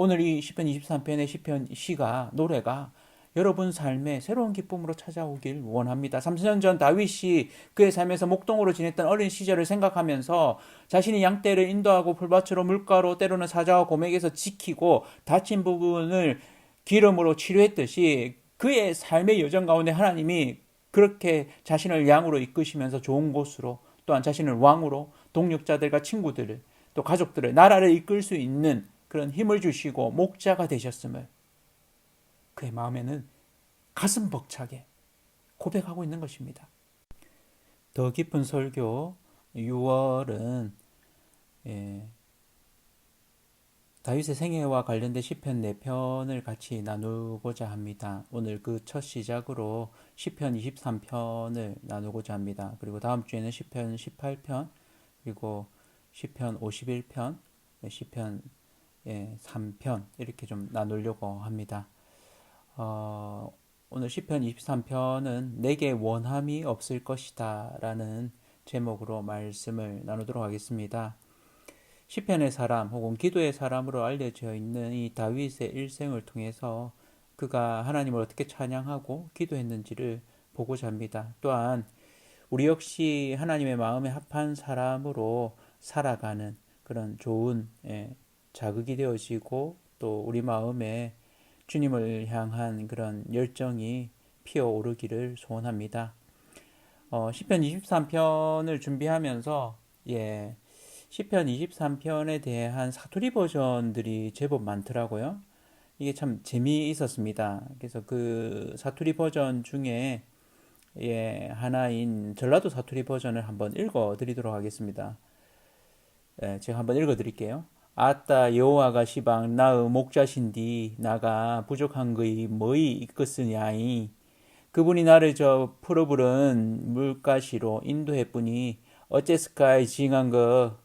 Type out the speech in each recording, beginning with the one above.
오늘 이 시편 23편의 시편 시가 노래가 여러분 삶에 새로운 기쁨으로 찾아오길 원합니다. 3천 년 전 다윗이 그의 삶에서 목동으로 지냈던 어린 시절을 생각하면서 자신이 양떼를 인도하고 풀밭으로 물가로 때로는 사자와 곰에게서 지키고 다친 부분을 기름으로 치료했듯이 그의 삶의 여정 가운데 하나님이 그렇게 자신을 양으로 이끄시면서 좋은 곳으로 또한 자신을 왕으로 동력자들과 친구들을 또 가족들을 나라를 이끌 수 있는 그런 힘을 주시고 목자가 되셨음을 그의 마음에는 가슴 벅차게 고백하고 있는 것입니다. 더 깊은 설교 6월은 다윗의 생애와 관련된 시편 4편을 같이 나누고자 합니다. 오늘 그 첫 시작으로 시편 23편을 나누고자 합니다. 그리고 다음 주에는 시편 18편, 그리고 시편 51편, 시편 3편 이렇게 좀 나누려고 합니다. 오늘 시편 23편은 내게 원함이 없을 것이다 라는 제목으로 말씀을 나누도록 하겠습니다. 시편의 사람 혹은 기도의 사람으로 알려져 있는 이 다윗의 일생을 통해서 그가 하나님을 어떻게 찬양하고 기도했는지를 보고자 합니다. 또한 우리 역시 하나님의 마음에 합한 사람으로 살아가는 그런 좋은 자극이 되어지고 또 우리 마음에 주님을 향한 그런 열정이 피어오르기를 소원합니다. 시편 23편을 준비하면서 시편 23편에 대한 사투리 버전들이 제법 많더라고요. 이게 참 재미있었습니다. 그래서 그 사투리 버전 중에 하나인 전라도 사투리 버전을 한번 읽어드리도록 하겠습니다. 제가 한번 읽어드릴게요. 아따 여호와가 시방 나의 목자신디 나가 부족한 거이 뭐이 있겠으냐이 그분이 나를 저 풀어부른 물가시로 인도했으니 어째스까이 징한 거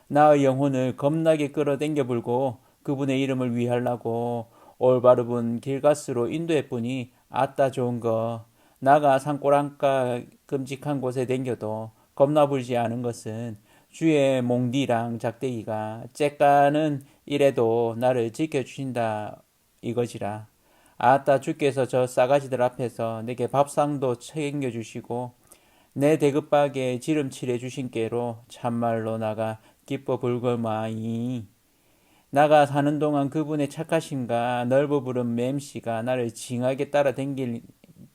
나의 영혼을 겁나게 끌어당겨 불고 그분의 이름을 위하려고 올바르분 길가스로 인도했으니 아따 좋은 거 나가 산꼬랑가 끔찍한 곳에 댕겨도 겁나 불지 않은 것은 주의 몽디랑 작대기가 째까는 이래도 나를 지켜주신다 이거지라. 아따 주께서 저 싸가지들 앞에서 내게 밥상도 챙겨주시고 내 대급박에 지름칠해 주신 게로 참말로 나가 기뻐 불걸마이. 나가 사는 동안 그분의 착하심과 넓어 부른 맴씨가 나를 징하게 따라 댕길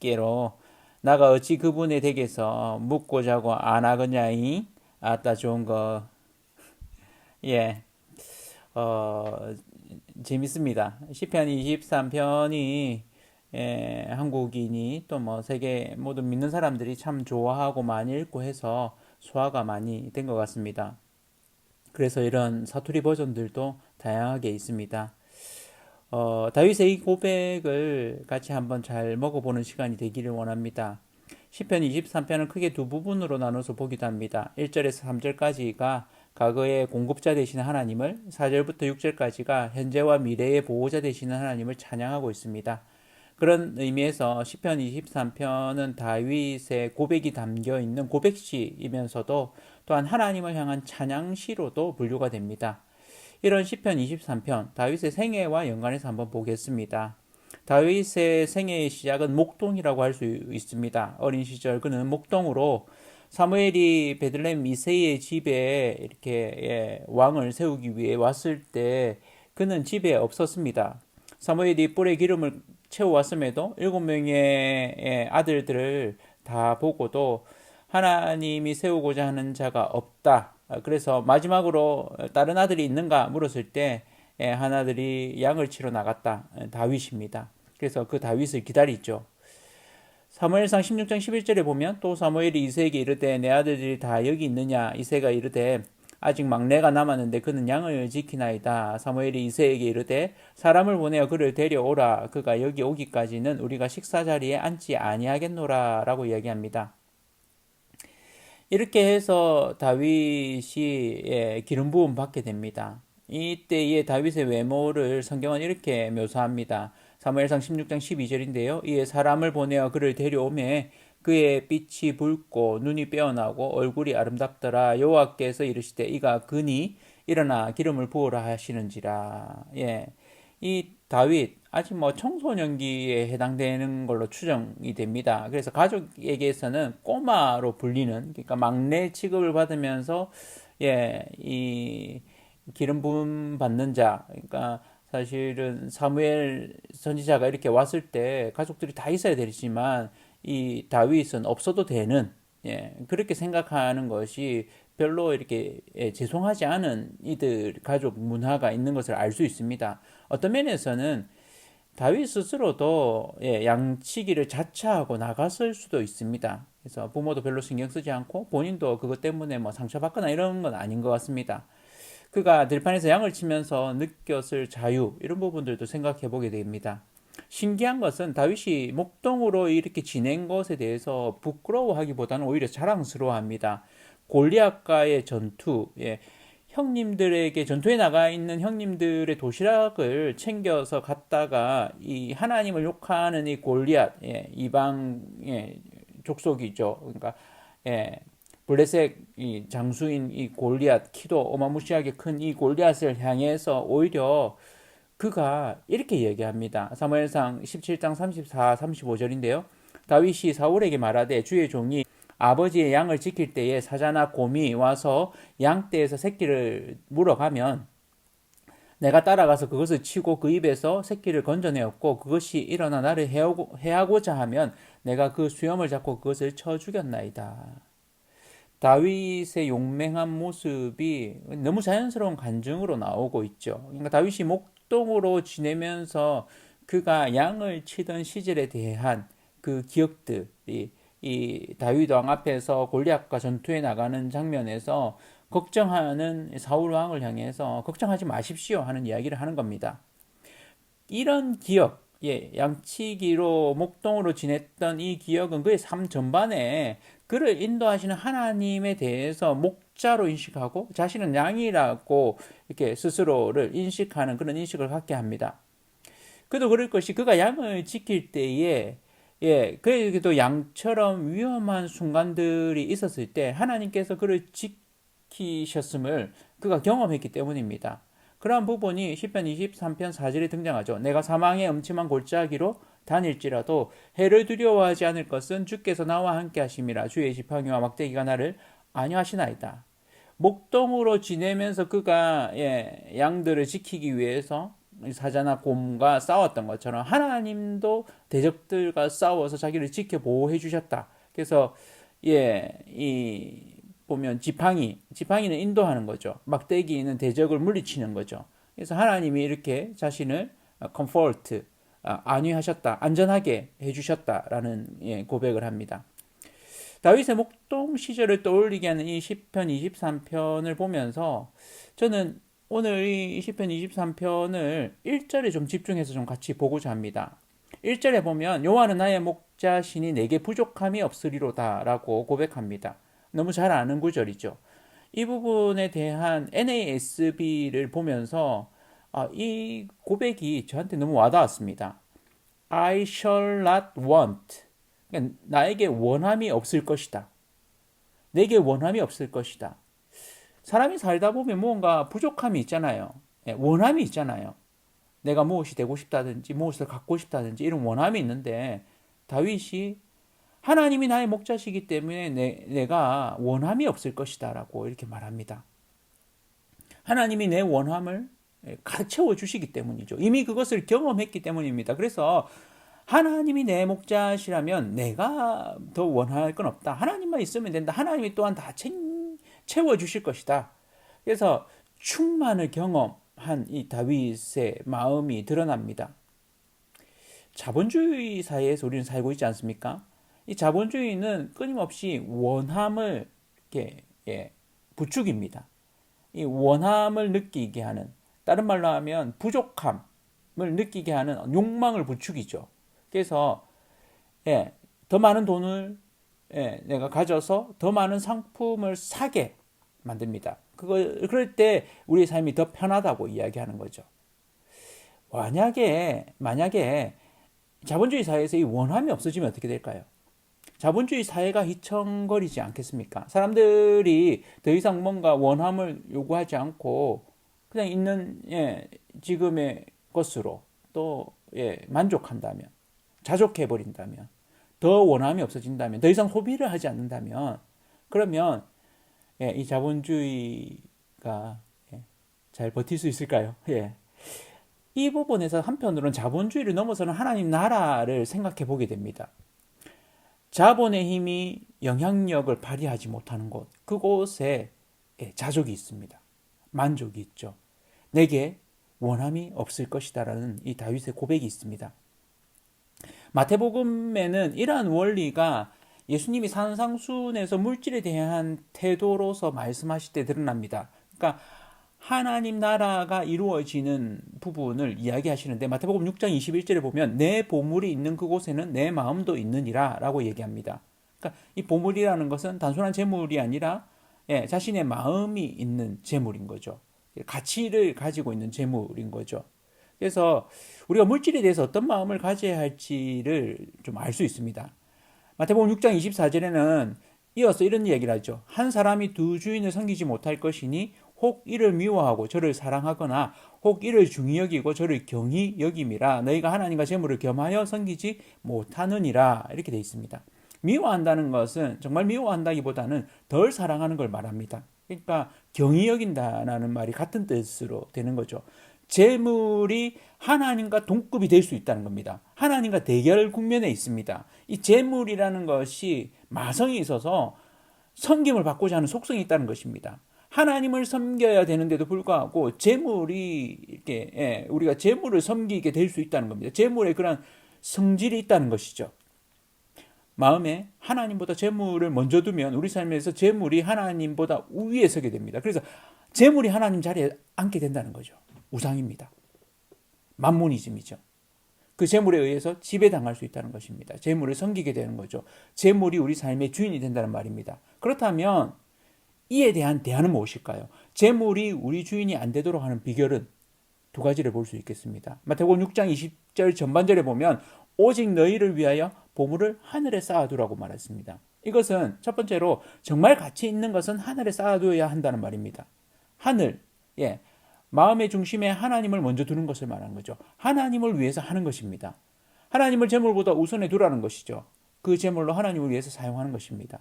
게로 나가 어찌 그분의 댁에서 묵고 자고 안 하겠냐이. 아따 좋은 거. 예. 어, 재밌습니다. 시편 23편이 한국인이 또 뭐 세계 모든 믿는 사람들이 참 좋아하고 많이 읽고 해서 소화가 많이 된 것 같습니다. 그래서 이런 사투리 버전들도 다양하게 있습니다. 다윗의 이 고백을 같이 한번 잘 먹어보는 시간이 되기를 원합니다. 시편 23편은 크게 두 부분으로 나눠서 보기도 합니다. 1절에서 3절까지가 과거의 공급자 되시는 하나님을, 4절부터 6절까지가 현재와 미래의 보호자 되시는 하나님을 찬양하고 있습니다. 그런 의미에서 시편 23편은 다윗의 고백이 담겨 있는 고백시이면서도 또한 하나님을 향한 찬양시로도 분류가 됩니다. 이런 시편 23편 다윗의 생애와 연관해서 한번 보겠습니다. 다윗의 생애의 시작은 목동이라고 할 수 있습니다. 어린 시절 그는 목동으로 사무엘이 베들레헴 이새의 집에 이렇게 왕을 세우기 위해 왔을 때 그는 집에 없었습니다. 사무엘이 뿔에 기름을 채워왔음에도 7명의 아들들을 다 보고도 하나님이 세우고자 하는 자가 없다. 그래서 마지막으로 다른 아들이 있는가 물었을 때 하나들이 양을 치러 나갔다. 다윗입니다. 그래서 그 다윗을 기다리죠. 사무엘상 16장 11절에 보면 또 사무엘이 이새에게 이르되 내 아들들이 다 여기 있느냐. 이새가 이르되 아직 막내가 남았는데 그는 양을 지키나이다. 사무엘이 이새에게 이르되 사람을 보내어 그를 데려오라. 그가 여기 오기까지는 우리가 식사 자리에 앉지 아니하겠노라 라고 이야기합니다. 이렇게 해서 다윗이 기름 부음 받게 됩니다. 이때의 다윗의 외모를 성경은 이렇게 묘사합니다. 사무엘상 16장 12절인데요. 이에 사람을 보내어 그를 데려오매 그의 빛이 붉고 눈이 빼어나고 얼굴이 아름답더라. 여호와께서 이르시되 이가 그니 일어나 기름을 부으라 하시는지라. 이 다윗 아직 뭐 청소년기에 해당되는 걸로 추정이 됩니다. 그래서 가족에게서는 꼬마로 불리는, 그러니까 막내 취급을 받으면서 이 기름 부음 받는 자, 그러니까 사실은 사무엘 선지자가 이렇게 왔을 때 가족들이 다 있어야 되지만 이 다윗은 없어도 되는, 그렇게 생각하는 것이 별로 이렇게 죄송하지 않은 이들 가족 문화가 있는 것을 알 수 있습니다. 어떤 면에서는 다윗 스스로도 양치기를 자처하고 나갔을 수도 있습니다. 그래서 부모도 별로 신경 쓰지 않고 본인도 그것 때문에 뭐 상처받거나 이런 건 아닌 것 같습니다. 그가 들판에서 양을 치면서 느꼈을 자유, 이런 부분들도 생각해 보게 됩니다. 신기한 것은 다윗이 목동으로 이렇게 지낸 것에 대해서 부끄러워하기보다는 오히려 자랑스러워합니다. 골리앗과의 전투, 형님들에게 전투에 나가 있는 형님들의 도시락을 챙겨서 갔다가 이 하나님을 욕하는 이 골리앗, 이방 족속이죠. 그러니까 블레셋 이 장수인 이 골리앗, 키도 어마무시하게 큰 이 골리앗을 향해서 오히려 그가 이렇게 얘기합니다. 사무엘상 17장 34, 35절인데요. 다윗이 사울에게 말하되 주의 종이 아버지의 양을 지킬 때에 사자나 곰이 와서 양떼에서 새끼를 물어가면 내가 따라가서 그것을 치고 그 입에서 새끼를 건져내었고 그것이 일어나 나를 해하고자 하면 내가 그 수염을 잡고 그것을 쳐 죽였나이다. 다윗의 용맹한 모습이 너무 자연스러운 간증으로 나오고 있죠. 그러니까 다윗이 목동으로 지내면서 그가 양을 치던 시절에 대한 그 기억들이 이 다윗 왕 앞에서 골리앗과 전투에 나가는 장면에서 걱정하는 사울 왕을 향해서 걱정하지 마십시오 하는 이야기를 하는 겁니다. 이런 기억, 양치기로 목동으로 지냈던 이 기억은 그의 삶 전반에 그를 인도하시는 하나님에 대해서 목자로 인식하고 자신은 양이라고 이렇게 스스로를 인식하는 그런 인식을 갖게 합니다. 그도 그럴 것이 그가 양을 지킬 때에 그에게도 양처럼 위험한 순간들이 있었을 때 하나님께서 그를 지키셨음을 그가 경험했기 때문입니다. 그러한 부분이 시편 23편 4절에 등장하죠. 내가 사망의 음침한 골짜기로 다닐지라도 해를 두려워하지 않을 것은 주께서 나와 함께 하심이라. 주의 지팡이와 막대기가 나를 안위하시나이다. 목동으로 지내면서 그가 양들을 지키기 위해서 사자나 곰과 싸웠던 것처럼 하나님도 대적들과 싸워서 자기를 지켜 보호해 주셨다. 그래서 이 보면 지팡이는 인도하는 거죠. 막대기는 대적을 물리치는 거죠. 그래서 하나님이 이렇게 자신을 comfort, 안위하셨다, 안전하게 해주셨다라는 고백을 합니다. 다윗의 목동 시절을 떠올리게 하는 이 시편 23편을 보면서 저는 오늘 이 시편 23편을 1절에 좀 집중해서 좀 같이 보고자 합니다. 1절에 보면 여호와는 나의 목자시니 내게 부족함이 없으리로다 라고 고백합니다. 너무 잘 아는 구절이죠. 이 부분에 대한 NASB를 보면서 이 고백이 저한테 너무 와닿았습니다. I shall not want. 그러니까 나에게 원함이 없을 것이다. 내게 원함이 없을 것이다. 사람이 살다 보면 무언가 부족함이 있잖아요. 원함이 있잖아요. 내가 무엇이 되고 싶다든지 무엇을 갖고 싶다든지 이런 원함이 있는데 다윗이 하나님이 나의 목자시기 때문에 내가 원함이 없을 것이다 라고 이렇게 말합니다. 하나님이 내 원함을 가르쳐 주시기 때문이죠. 이미 그것을 경험했기 때문입니다. 그래서 하나님이 내 목자시라면 내가 더 원할 건 없다. 하나님만 있으면 된다. 하나님이 또한 다 채워주실 것이다. 그래서 충만을 경험한 이 다윗의 마음이 드러납니다. 자본주의 사회에서 우리는 살고 있지 않습니까? 이 자본주의는 끊임없이 원함을 이렇게 부추깁니다. 이 원함을 느끼게 하는, 다른 말로 하면 부족함을 느끼게 하는 욕망을 부추기죠. 그래서 더 많은 돈을 내가 가져서 더 많은 상품을 사게 만듭니다. 그럴 때 우리의 삶이 더 편하다고 이야기하는 거죠. 만약에 자본주의 사회에서 이 원함이 없어지면 어떻게 될까요? 자본주의 사회가 휘청거리지 않겠습니까? 사람들이 더 이상 뭔가 원함을 요구하지 않고 그냥 있는 지금의 것으로 또 만족한다면, 자족해버린다면, 더 원함이 없어진다면, 더 이상 소비를 하지 않는다면, 그러면 이 자본주의가 잘 버틸 수 있을까요? 이 부분에서 한편으로는 자본주의를 넘어서는 하나님 나라를 생각해 보게 됩니다. 자본의 힘이 영향력을 발휘하지 못하는 곳, 그곳에 자족이 있습니다. 만족이 있죠. 내게 원함이 없을 것이다라는 이 다윗의 고백이 있습니다. 마태복음에는 이러한 원리가 예수님이 산상순에서 물질에 대한 태도로서 말씀하실 때 드러납니다. 그러니까 하나님 나라가 이루어지는 부분을 이야기하시는데 마태복음 6장 21절에 보면 내 보물이 있는 그곳에는 내 마음도 있느니라 라고 얘기합니다. 그러니까 이 보물이라는 것은 단순한 재물이 아니라 자신의 마음이 있는 재물인 거죠. 가치를 가지고 있는 재물인 거죠. 그래서 우리가 물질에 대해서 어떤 마음을 가져야 할지를 좀 알 수 있습니다. 마태복음 6장 24절에는 이어서 이런 이야기를 하죠. 한 사람이 두 주인을 섬기지 못할 것이니 혹 이를 미워하고 저를 사랑하거나 혹 이를 중히 여기고 저를 경히 여김이라 너희가 하나님과 재물을 겸하여 섬기지 못하느니라 이렇게 되어 있습니다. 미워한다는 것은 정말 미워한다기보다는 덜 사랑하는 걸 말합니다. 그러니까 경히 여긴다는 말이 같은 뜻으로 되는 거죠. 재물이 하나님과 동급이 될 수 있다는 겁니다. 하나님과 대결 국면에 있습니다. 이 재물이라는 것이 마성이 있어서 섬김을 받고자 하는 속성이 있다는 것입니다. 하나님을 섬겨야 되는데도 불구하고 재물이 이렇게 우리가 재물을 섬기게 될 수 있다는 겁니다. 재물에 그런 성질이 있다는 것이죠. 마음에 하나님보다 재물을 먼저 두면 우리 삶에서 재물이 하나님보다 우위에 서게 됩니다. 그래서 재물이 하나님 자리에 앉게 된다는 거죠. 우상입니다. 만모니즘이죠. 그 재물에 의해서 지배당할 수 있다는 것입니다. 재물을 섬기게 되는 거죠. 재물이 우리 삶의 주인이 된다는 말입니다. 그렇다면 이에 대한 대안은 무엇일까요? 재물이 우리 주인이 안 되도록 하는 비결은 두 가지를 볼 수 있겠습니다. 마태복음 6장 20절 전반절에 보면 오직 너희를 위하여 보물을 하늘에 쌓아두라고 말했습니다. 이것은 첫 번째로 정말 가치 있는 것은 하늘에 쌓아두어야 한다는 말입니다. 하늘, 마음의 중심에 하나님을 먼저 두는 것을 말하는 거죠. 하나님을 위해서 하는 것입니다. 하나님을 재물보다 우선에 두라는 것이죠. 그 재물로 하나님을 위해서 사용하는 것입니다.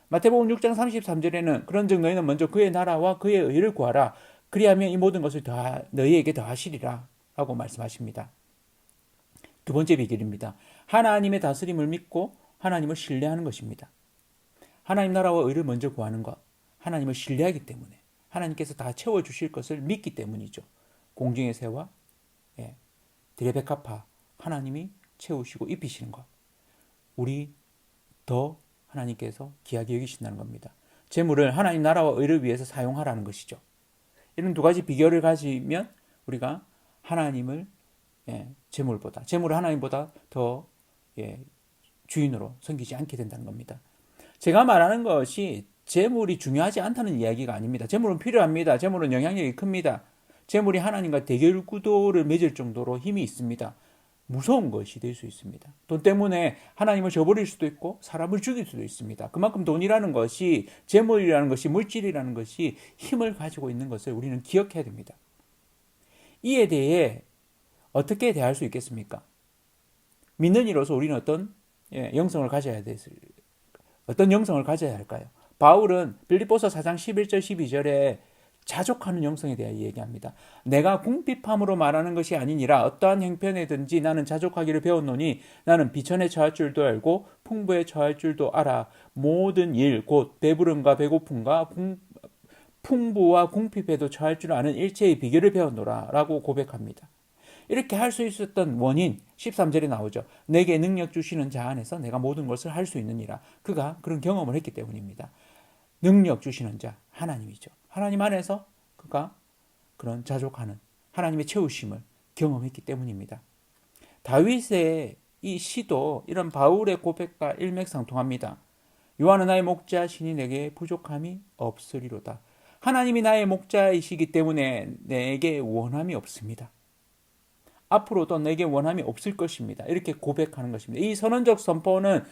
마태복음 6장 33절에는 그런즉 너희는 먼저 그의 나라와 그의 의를 구하라. 그리하면 이 모든 것을 너희에게 더하시리라 라고 말씀하십니다. 두 번째 비결입니다. 하나님의 다스림을 믿고 하나님을 신뢰하는 것입니다. 하나님 나라와 의를 먼저 구하는 것, 하나님을 신뢰하기 때문에 하나님께서 다 채워주실 것을 믿기 때문이죠. 공중의 새와 드레베카파 하나님이 채우시고 입히시는 것, 우리 더 하나님께서 귀하게 여기신다는 겁니다. 재물을 하나님 나라와 의를 위해서 사용하라는 것이죠. 이런 두 가지 비결을 가지면 우리가 하나님을 재물을 하나님보다 더 주인으로 섬기지 않게 된다는 겁니다. 제가 말하는 것이 재물이 중요하지 않다는 이야기가 아닙니다. 재물은 필요합니다. 재물은 영향력이 큽니다. 재물이 하나님과 대결 구도를 맺을 정도로 힘이 있습니다. 무서운 것이 될 수 있습니다. 돈 때문에 하나님을 저버릴 수도 있고 사람을 죽일 수도 있습니다. 그만큼 돈이라는 것이, 재물이라는 것이, 물질이라는 것이 힘을 가지고 있는 것을 우리는 기억해야 됩니다. 이에 대해 어떻게 대할 수 있겠습니까? 믿는 이로서 우리는 어떤 영성을 가져야 어떤 영성을 가져야 할까요? 바울은 빌립보서 4장 11절 12절에 자족하는 영성에 대해 얘기합니다. 내가 궁핍함으로 말하는 것이 아니니라 어떠한 형편에든지 나는 자족하기를 배웠노니 나는 비천에 처할 줄도 알고 풍부에 처할 줄도 알아. 모든 일 곧 배부름과 배고픔과 풍부와 궁핍에도 처할 줄 아는 일체의 비결을 배웠노라 라고 고백합니다. 이렇게 할 수 있었던 원인 13절에 나오죠. 내게 능력 주시는 자 안에서 내가 모든 것을 할 수 있느니라. 그가 그런 경험을 했기 때문입니다. 능력 주시는 자 하나님이죠. 하나님 안에서 그가 그런 자족하는 하나님의 채우심을 경험했기 때문입니다. 다윗의 이 시도 이런 바울의 고백과 일맥상통합니다. 여호와는 나의 목자시니 내게 부족함이 없으리로다. 하나님이 나의 목자이시기 때문에 내게 원함이 없습니다. 앞으로도 내게 원함이 없을 것입니다. 이렇게 고백하는 것입니다. 이 선언적 선포는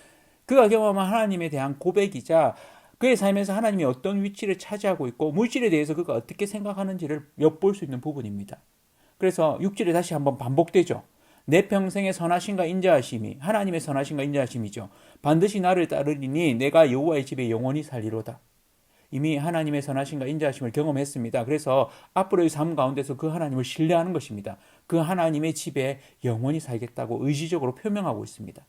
그가 경험한 하나님에 대한 고백이자 그의 삶에서 하나님이 어떤 위치를 차지하고 있고 물질에 대해서 그가 어떻게 생각하는지를 엿볼 수 있는 부분입니다. 그래서 6절에 다시 한번 반복되죠. 내 평생의 선하심과 인자하심이 하나님의 선하심과 인자하심이죠. 반드시 나를 따르리니 내가 여호와의 집에 영원히 살리로다. 이미 하나님의 선하심과 인자하심을 경험했습니다. 그래서 앞으로의 삶 가운데서 그 하나님을 신뢰하는 것입니다. 그 하나님의 집에 영원히 살겠다고 의지적으로 표명하고 있습니다.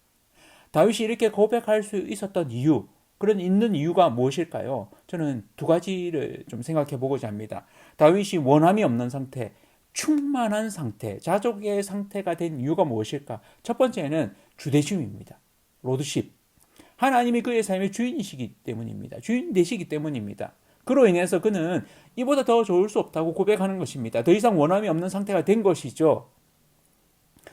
다윗이 이렇게 고백할 수 있었던 이유, 그런 있는 이유가 무엇일까요? 저는 두 가지를 좀 생각해 보고자 합니다. 다윗이 원함이 없는 상태, 충만한 상태, 자족의 상태가 된 이유가 무엇일까? 첫 번째는 주대심입니다. 로드십. 하나님이 그의 삶의 주인이시기 때문입니다. 주인 되시기 때문입니다. 그로 인해서 그는 이보다 더 좋을 수 없다고 고백하는 것입니다. 더 이상 원함이 없는 상태가 된 것이죠.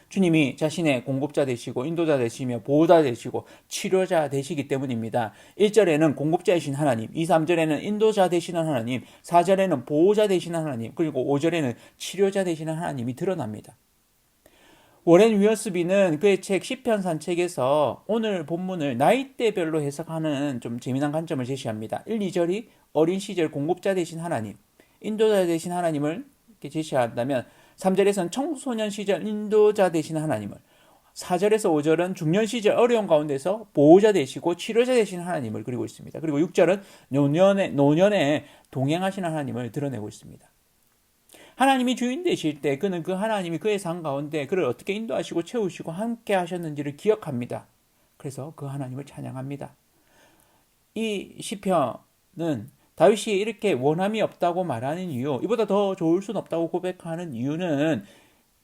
주님이 자신의 공급자 되시고 인도자 되시며 보호자 되시고 치료자 되시기 때문입니다. 1절에는 공급자이신 하나님, 2, 3절에는 인도자 되시는 하나님, 4절에는 보호자 되시는 하나님, 그리고 5절에는 치료자 되시는 하나님이 드러납니다. 워렌 위어스비는 그의 책 시편 산책에서 오늘 본문을 나이대별로 해석하는 좀 재미난 관점을 제시합니다. 1, 2절이 어린 시절 공급자 되신 하나님, 인도자 되신 하나님을 이렇게 제시한다면 3절에서는 청소년 시절 인도자 되신 하나님을, 4절에서 5절은 중년 시절 어려운 가운데서 보호자 되시고 치료자 되신 하나님을 그리고 있습니다. 그리고 6절은 노년에 동행하시는 하나님을 드러내고 있습니다. 하나님이 주인 되실 때 그는 그 하나님이 그의 삶 가운데 그를 어떻게 인도하시고 채우시고 함께 하셨는지를 기억합니다. 그래서 그 하나님을 찬양합니다. 이 시편은 다윗이 이렇게 원함이 없다고 말하는 이유, 이보다 더 좋을 수는 없다고 고백하는 이유는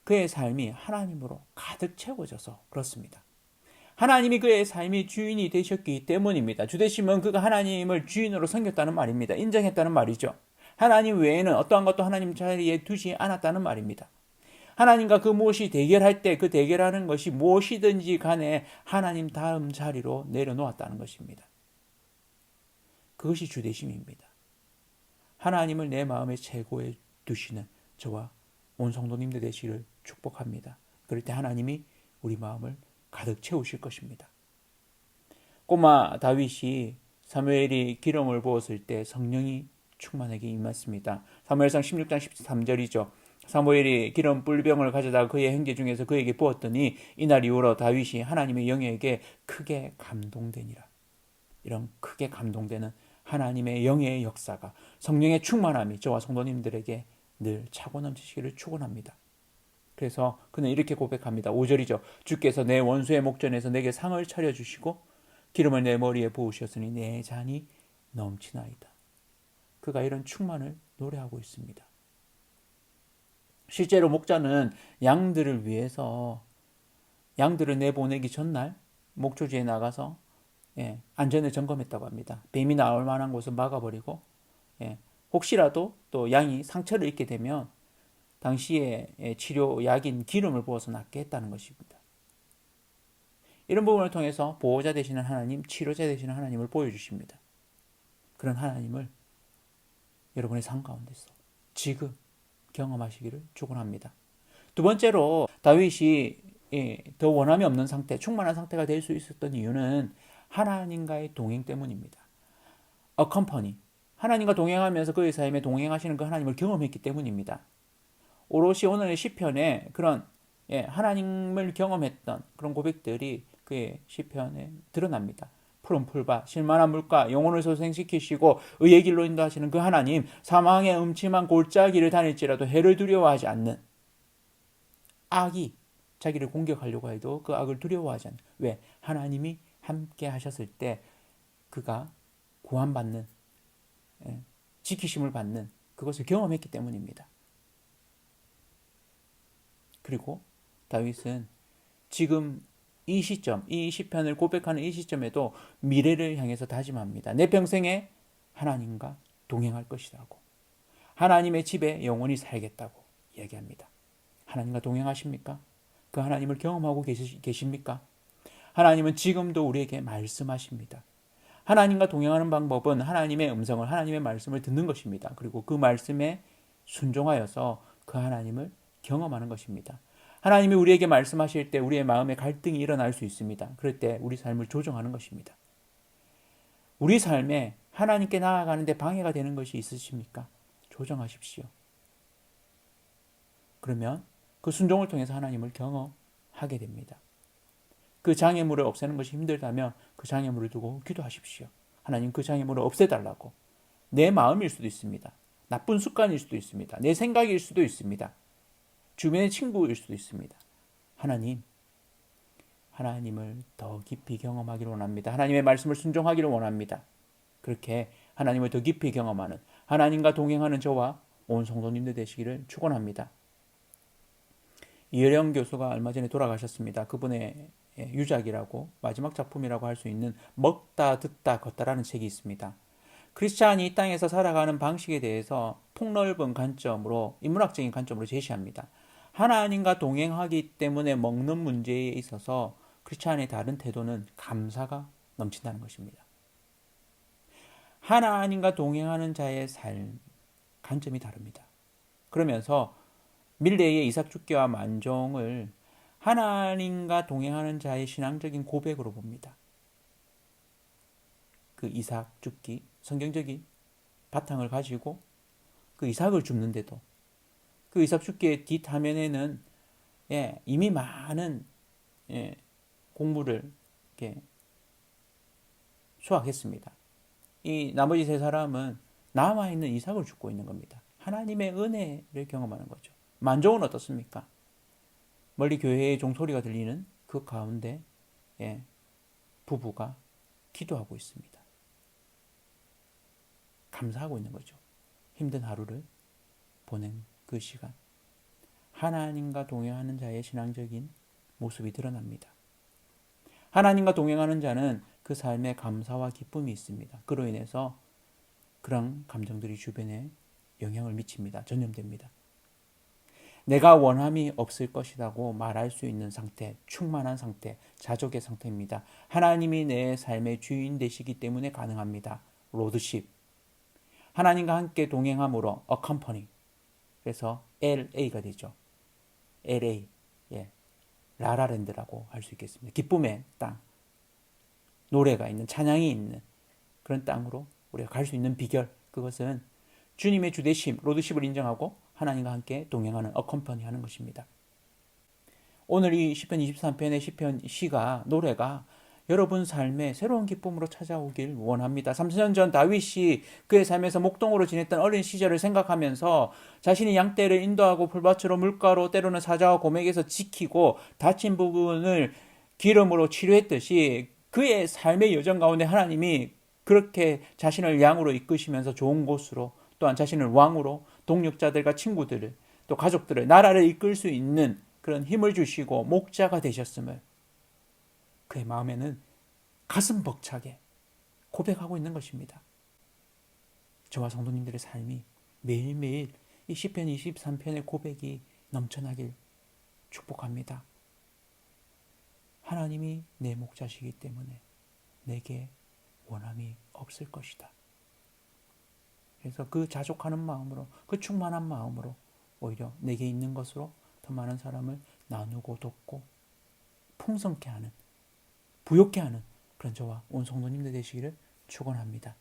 그의 삶이 하나님으로 가득 채워져서 그렇습니다. 하나님이 그의 삶의 주인이 되셨기 때문입니다. 주되심은 그가 하나님을 주인으로 섬겼다는 말입니다. 인정했다는 말이죠. 하나님 외에는 어떠한 것도 하나님 자리에 두지 않았다는 말입니다. 하나님과 그 무엇이 대결할 때 그 대결하는 것이 무엇이든지 간에 하나님 다음 자리로 내려놓았다는 것입니다. 그것이 주되심입니다. 하나님을 내 마음의 최고에 두시는 저와 온 성도님들 되시기를 축복합니다. 그럴 때 하나님이 우리 마음을 가득 채우실 것입니다. 꼬마 다윗이 사무엘이 기름을 부었을 때 성령이 충만하게 임했습니다. 사무엘상 16장 13절이죠. 사무엘이 기름 뿔병을 가져다가 그의 형제 중에서 그에게 부었더니 이날 이후로 다윗이 하나님의 영에게 크게 감동되니라. 이런 크게 감동되는 하나님의 영의 역사가, 성령의 충만함이 저와 성도님들에게 늘 차고 넘치시기를 축원합니다. 그래서 그는 이렇게 고백합니다. 5절이죠. 주께서 내 원수의 목전에서 내게 상을 차려주시고 기름을 내 머리에 부으셨으니 내 잔이 넘치나이다. 그가 이런 충만을 노래하고 있습니다. 실제로 목자는 양들을 위해서 양들을 내보내기 전날 목초지에 나가서 안전을 점검했다고 합니다. 뱀이 나올 만한 곳을 막아버리고 혹시라도 또 양이 상처를 입게 되면 당시에 치료약인 기름을 부어서 낫게 했다는 것입니다. 이런 부분을 통해서 보호자 되시는 하나님, 치료자 되시는 하나님을 보여주십니다. 그런 하나님을 여러분의 삶 가운데서 지금 경험하시기를 축원합니다. 두 번째로 다윗이 더 원함이 없는 상태, 충만한 상태가 될 수 있었던 이유는 하나님과의 동행 때문입니다. accompany, 하나님과 동행하면서 그의 삶에 동행하시는 그 하나님을 경험했기 때문입니다. 오롯이 오늘의 시편에 그런 하나님을 경험했던 그런 고백들이 그의 시편에 드러납니다. 푸른 풀밭, 실만한 물가, 영혼을 소생시키시고 의의 길로 인도하시는 그 하나님, 사망의 음침한 골짜기를 다닐지라도 해를 두려워하지 않는, 악이 자기를 공격하려고 해도 그 악을 두려워하지 않는, 왜? 하나님이 함께 하셨을 때 그가 구원받는, 지키심을 받는 그것을 경험했기 때문입니다. 그리고 다윗은 지금 이 시점, 이 시편을 고백하는 이 시점에도 미래를 향해서 다짐합니다. 내 평생에 하나님과 동행할 것이라고, 하나님의 집에 영원히 살겠다고 이야기합니다. 하나님과 동행하십니까? 그 하나님을 경험하고 계십니까? 하나님은 지금도 우리에게 말씀하십니다. 하나님과 동행하는 방법은 하나님의 음성을, 하나님의 말씀을 듣는 것입니다. 그리고 그 말씀에 순종하여서 그 하나님을 경험하는 것입니다. 하나님이 우리에게 말씀하실 때 우리의 마음에 갈등이 일어날 수 있습니다. 그럴 때 우리 삶을 조정하는 것입니다. 우리 삶에 하나님께 나아가는 데 방해가 되는 것이 있으십니까? 조정하십시오. 그러면 그 순종을 통해서 하나님을 경험하게 됩니다. 그 장애물을 없애는 것이 힘들다면 그 장애물을 두고 기도하십시오. 하나님 그 장애물을 없애달라고. 내 마음일 수도 있습니다. 나쁜 습관일 수도 있습니다. 내 생각일 수도 있습니다. 주변의 친구일 수도 있습니다. 하나님을 더 깊이 경험하기를 원합니다. 하나님의 말씀을 순종하기를 원합니다. 그렇게 하나님을 더 깊이 경험하는, 하나님과 동행하는 저와 온 성도님들 되시기를 축원합니다. 이혜령 교수가 얼마 전에 돌아가셨습니다. 그분의 유작이라고, 마지막 작품이라고 할 수 있는 먹다 듣다 걷다라는 책이 있습니다. 크리스찬이 이 땅에서 살아가는 방식에 대해서 폭넓은 관점으로, 인문학적인 관점으로 제시합니다. 하나님과 동행하기 때문에 먹는 문제에 있어서 크리스찬의 다른 태도는 감사가 넘친다는 것입니다. 하나님과 동행하는 자의 삶, 관점이 다릅니다. 그러면서 밀레의 이삭 죽기와 만종을 하나님과 동행하는 자의 신앙적인 고백으로 봅니다. 그 이삭 죽기, 성경적인 바탕을 가지고 그 이삭을 줍는데도 그 이삭 죽기의 뒷화면에는 이미 많은 공물을 이렇게 수확했습니다. 이 나머지 세 사람은 남아있는 이삭을 죽고 있는 겁니다. 하나님의 은혜를 경험하는 거죠. 만종은 어떻습니까? 멀리 교회의 종소리가 들리는 그 가운데 부부가 기도하고 있습니다. 감사하고 있는 거죠. 힘든 하루를 보낸 그 시간. 하나님과 동행하는 자의 신앙적인 모습이 드러납니다. 하나님과 동행하는 자는 그 삶에 감사와 기쁨이 있습니다. 그로 인해서 그런 감정들이 주변에 영향을 미칩니다. 전염됩니다. 내가 원함이 없을 것이라고 말할 수 있는 상태, 충만한 상태, 자족의 상태입니다. 하나님이 내 삶의 주인 되시기 때문에 가능합니다. 로드십. 하나님과 함께 동행함으로 accompany. 그래서 LA가 되죠. LA. 라라랜드라고 할 수 있겠습니다. 기쁨의 땅. 노래가 있는, 찬양이 있는 그런 땅으로 우리가 갈 수 있는 비결. 그것은 주님의 주되심, 로드십을 인정하고 하나님과 함께 동행하는 accompany 하는 것입니다. 오늘 이 시편 23편의 시편 시가, 노래가 여러분 삶에 새로운 기쁨으로 찾아오길 원합니다. 3년 전 다윗이 그의 삶에서 목동으로 지냈던 어린 시절을 생각하면서 자신이 양떼를 인도하고 풀밭으로 물가로 때로는 사자와 곰에게서 지키고 다친 부분을 기름으로 치료했듯이 그의 삶의 여정 가운데 하나님이 그렇게 자신을 양으로 이끄시면서 좋은 곳으로, 또한 자신을 왕으로 동력자들과 친구들을, 또 가족들을, 나라를 이끌 수 있는 그런 힘을 주시고 목자가 되셨음을 그의 마음에는 가슴 벅차게 고백하고 있는 것입니다. 저와 성도님들의 삶이 매일매일 이 시편 23편의 고백이 넘쳐나길 축복합니다. 하나님이 내 목자시기 때문에 내게 원함이 없을 것이다. 그래서 그 자족하는 마음으로, 그 충만한 마음으로 오히려 내게 있는 것으로 더 많은 사람을 나누고 돕고 풍성케 하는, 부욕케 하는 그런 저와 온 성도님들 되시기를 축원합니다.